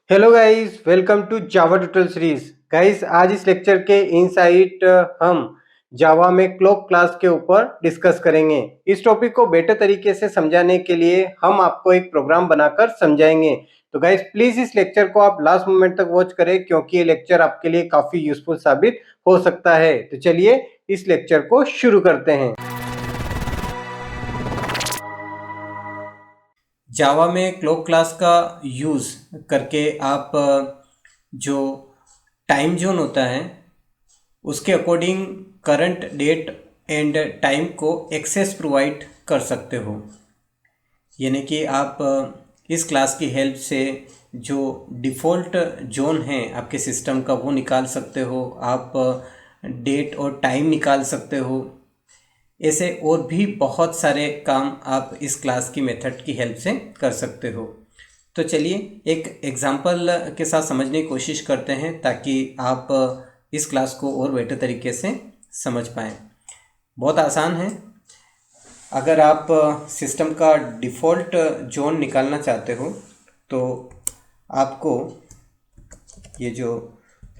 Hello guys, welcome to Java tutorial series. Guys, आज इस lecture के इनसाइट हम जावा में क्लॉक क्लास के ऊपर डिस्कस करेंगे। इस टॉपिक को बेटर तरीके से समझाने के लिए हम आपको एक प्रोग्राम बनाकर समझाएंगे। तो गाइस, प्लीज इस लेक्चर को आप लास्ट मोमेंट तक वॉच करें क्योंकि ये लेक्चर आपके लिए काफी यूजफुल साबित हो सकता है। तो चलिए इस लेक्चर को शुरू करते हैं। जावा में क्लॉक क्लास का यूज़ करके आप जो टाइम जोन होता है उसके according current date and time को एक्सेस प्रोवाइड कर सकते हो। यानी कि आप इस क्लास की हेल्प से जो डिफ़ॉल्ट जोन है आपके सिस्टम का वो निकाल सकते हो, आप डेट और टाइम निकाल सकते हो। ऐसे और भी बहुत सारे काम आप इस क्लास की मेथड की हेल्प से कर सकते हो। तो चलिए एक एग्जांपल के साथ समझने की कोशिश करते हैं ताकि आप इस क्लास को और बेटर तरीके से समझ पाएँ। बहुत आसान है। अगर आप सिस्टम का डिफ़ॉल्ट जोन निकालना चाहते हो तो आपको ये जो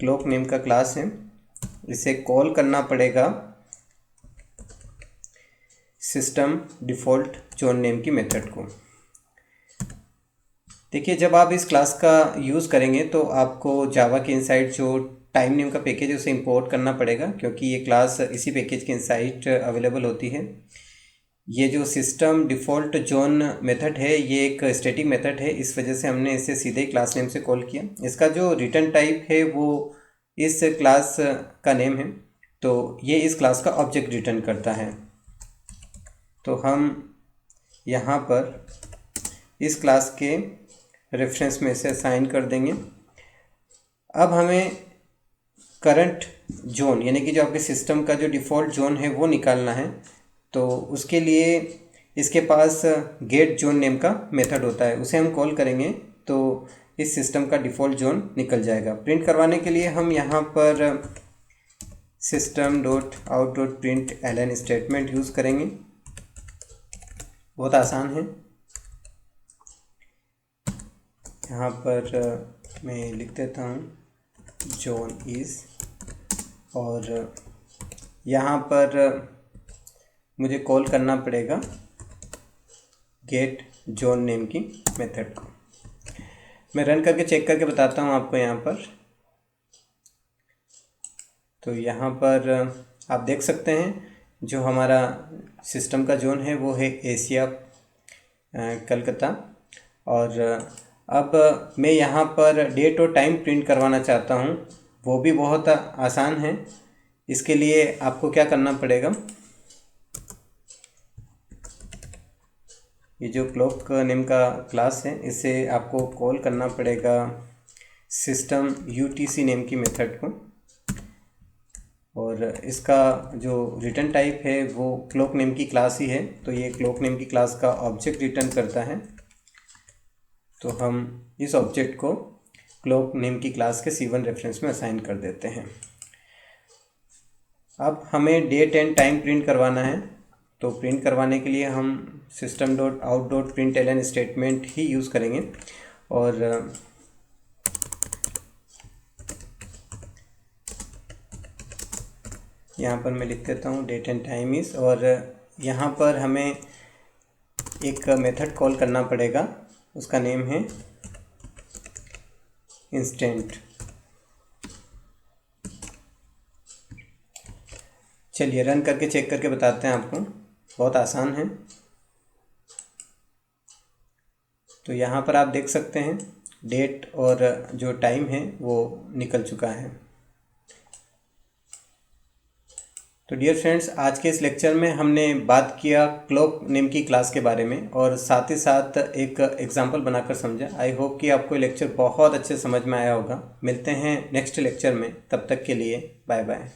क्लॉक नेम का क्लास है इसे कॉल करना पड़ेगा सिस्टम डिफ़ॉल्ट जोन नेम की मेथड को। देखिए, जब आप इस क्लास का यूज़ करेंगे तो आपको जावा के इनसाइड जो टाइम नेम का पैकेज है उसे इंपोर्ट करना पड़ेगा क्योंकि ये क्लास इसी पैकेज के इनसाइड अवेलेबल होती है। ये जो सिस्टम डिफ़ॉल्ट जोन मेथड है ये एक स्टैटिक मेथड है, इस वजह से हमने इसे सीधे क्लास नेम से कॉल किया। इसका जो रिटर्न टाइप है वो इस क्लास का नेम है, तो ये इस क्लास का ऑब्जेक्ट रिटर्न करता है। तो हम यहाँ पर इस क्लास के रेफरेंस में इसे असाइन कर देंगे। अब हमें करंट जोन यानी कि जो आपके सिस्टम का जो डिफ़ॉल्ट जोन है वो निकालना है। तो उसके लिए इसके पास गेट जोन नेम का मेथड होता है, उसे हम कॉल करेंगे तो इस सिस्टम का डिफ़ॉल्ट जोन निकल जाएगा। प्रिंट करवाने के लिए हम यहाँ पर system.out.println स्टेटमेंट यूज़ करेंगे। बहुत आसान है। यहाँ पर मैं लिख देता हूँ जोन इज़, और यहाँ पर मुझे कॉल करना पड़ेगा गेट जोन नेम की मेथड को। मैं रन करके चेक करके बताता हूँ आपको यहाँ पर। तो यहाँ पर आप देख सकते हैं जो हमारा सिस्टम का जोन है वो है एशिया कलकत्ता। और अब मैं यहाँ पर डेट और टाइम प्रिंट करवाना चाहता हूँ, वो भी बहुत आसान है। इसके लिए आपको क्या करना पड़ेगा, ये जो क्लॉक नेम का क्लास है इसे आपको कॉल करना पड़ेगा सिस्टम UTC नेम की मेथड को, और इसका जो रिटर्न टाइप है वो क्लॉक नेम की क्लास ही है, तो ये क्लॉक नेम की क्लास का ऑब्जेक्ट रिटर्न करता है। तो हम इस ऑब्जेक्ट को क्लॉक नेम की क्लास के C1 रेफरेंस में असाइन कर देते हैं। अब हमें डेट एंड टाइम प्रिंट करवाना है, तो प्रिंट करवाने के लिए हम system.out.println स्टेटमेंट ही यूज़ करेंगे। और यहाँ पर मैं लिख देता हूँ डेट एंड टाइम इज़, और यहाँ पर हमें एक मेथड कॉल करना पड़ेगा, उसका नेम है इंस्टेंट। चलिए रन करके चेक करके बताते हैं आपको। बहुत आसान है। तो यहाँ पर आप देख सकते हैं डेट और जो टाइम है वो निकल चुका है। तो डियर फ्रेंड्स, आज के इस लेक्चर में हमने बात किया क्लॉक नेम की क्लास के बारे में और साथ ही साथ एक एग्जांपल बनाकर समझा। आई होप कि आपको ये लेक्चर बहुत अच्छे समझ में आया होगा। मिलते हैं नेक्स्ट लेक्चर में, तब तक के लिए बाय बाय।